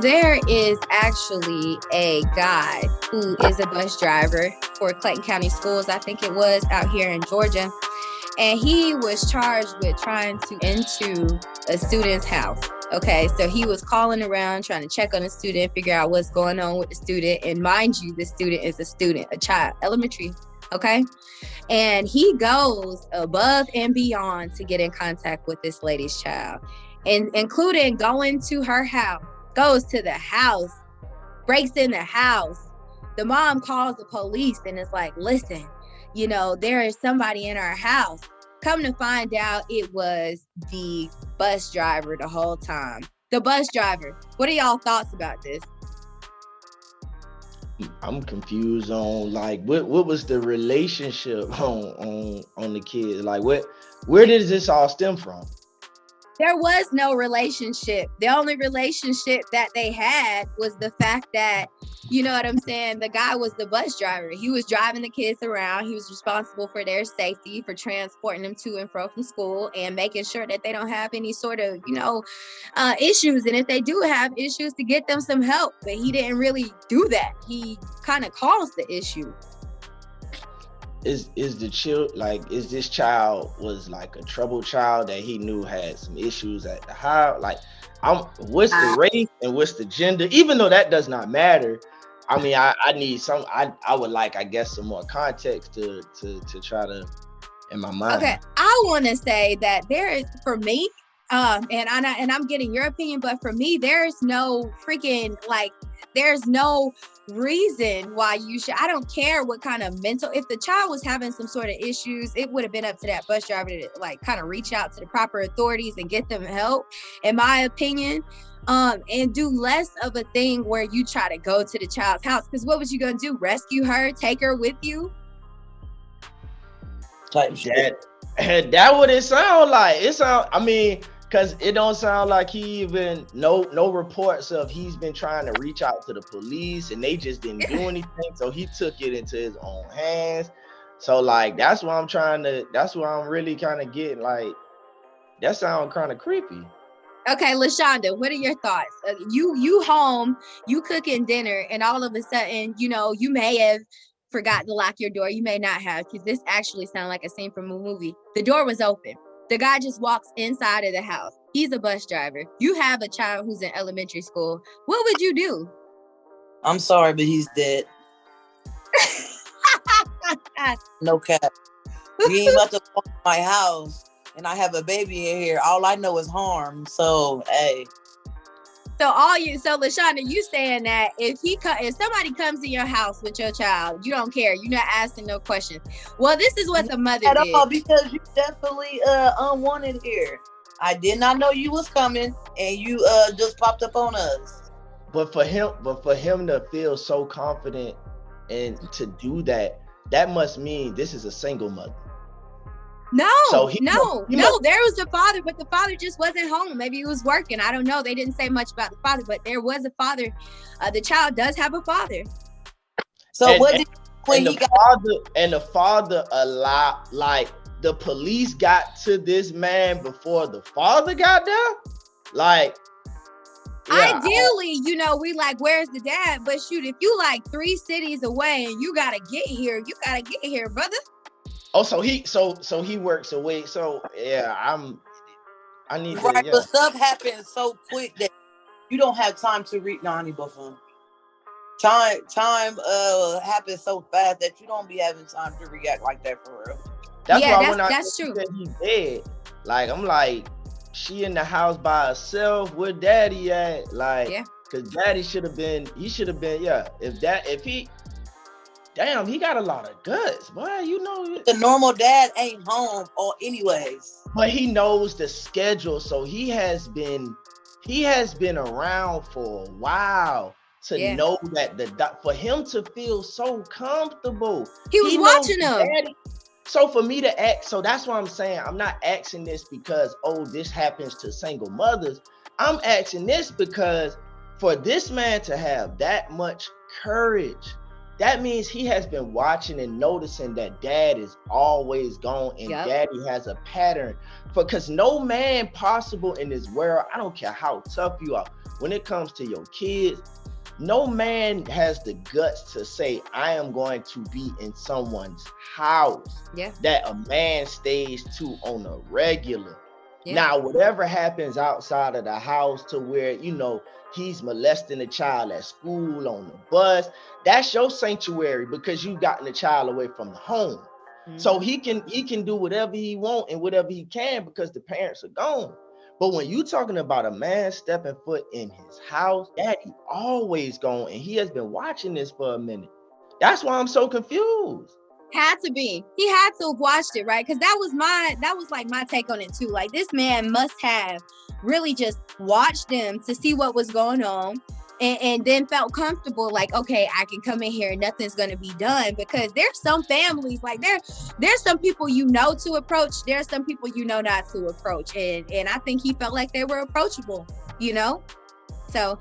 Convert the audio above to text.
there is actually a guy who is a bus driver for Clayton County Schools, I think it was, out here in Georgia. And he was charged with trying to into a student's house. Okay, so he was calling around trying to check on the student, figure out what's going on with the student. And mind you, the student is a student, a child, elementary. Okay. And he goes above and beyond to get in contact with this lady's child, and including going to her house, goes to the house, breaks in the house. The mom calls the police and is like, listen, you know, there is somebody in our house. Come to find out, it was the bus driver the whole time. The bus driver. What are y'all thoughts about this? I'm confused on like what was the relationship on the kids? Like where did this all stem from? There was no relationship. The only relationship that they had was the fact that, you know what I'm saying, the guy was the bus driver. He was driving the kids around. He was responsible for their safety, for transporting them to and from school and making sure that they don't have any sort of, issues. And if they do have issues, to get them some help. But he didn't really do that. He kind of caused the issue. Is this child was like a troubled child that he knew had some issues at the house? Like, what's the race and what's the gender? Even though that does not matter, I mean, I need some. I would like, I guess, some more context to try to in my mind. Okay, I want to say that there is, for me, and I'm getting your opinion, but for me, there's no freaking there's no reason why you should. I don't care what kind of mental, if the child was having some sort of issues, it would have been up to that bus driver to kind of reach out to the proper authorities and get them help, in my opinion, and do less of a thing where you try to go to the child's house. Because what was you gonna do? Rescue her, take her with you? Type shit. That what it sound like. Because it don't sound like he even no reports of he's been trying to reach out to the police and they just didn't do anything. So he took it into his own hands. So that's why I'm really kind of getting that sound kind of creepy. Okay, LaShonda, what are your thoughts? You home, you cooking dinner, and all of a sudden, you may have forgot to lock your door. You may not have, because this actually sounds like a scene from a movie. The door was open. The guy just walks inside of the house. He's a bus driver. You have a child who's in elementary school. What would you do? I'm sorry, but he's dead. No cap. He ain't about to walk in my house and I have a baby in here. All I know is harm. So, hey. So LaShonda, you saying that if somebody comes in your house with your child, you don't care. You're not asking no questions. Well, this is what the mother at did. All, because you definitely unwanted here. I did not know you was coming, and you just popped up on us. But for him to feel so confident and to do that must mean this is a single mother. No, there was a father, but the father just wasn't home. Maybe he was working. I don't know. They didn't say much about the father, but there was a father. The child does have a father. So the father allowed, the police got to this man before the father got there? Ideally, we where's the dad? But shoot, if you 3 cities away and you gotta get here, brother. Oh, so he works away. So yeah, I need to. Right, yeah. but stuff happens so quick that you don't have time to read. No, I need both of them. Time happens so fast that you don't be having time to react like that for real. That's true. He's dead. I'm like, she in the house by herself. Where daddy at? Because daddy should have been. He should have been. Yeah. Damn, he got a lot of guts, boy. The normal dad ain't home or anyways. But he knows the schedule, so he has been around for a while to know that for him to feel so comfortable. He was watching them. Daddy. So for me to act, so that's why I'm saying I'm not asking this because this happens to single mothers. I'm asking this because for this man to have that much courage, that means he has been watching and noticing that dad is always gone and daddy has a pattern. Because no man possible in this world, I don't care how tough you are, when it comes to your kids, no man has the guts to say, I am going to be in someone's house that a man stays to on a regular. Now, whatever happens outside of the house to where, he's molesting a child at school, on the bus, that's your sanctuary because you've gotten the child away from the home. So he can do whatever he wants and whatever he can because the parents are gone. But when you talking about a man stepping foot in his house, daddy always gone, and he has been watching this for a minute. That's why I'm so confused. Had to be. He had to have watched it, right? Because that was like my take on it too. Like, this man must have really just watched them to see what was going on, and then felt comfortable, like, okay, I can come in here and nothing's gonna be done. Because there's some families, like there's some people to approach, there's some people not to approach, and I think he felt like they were approachable, So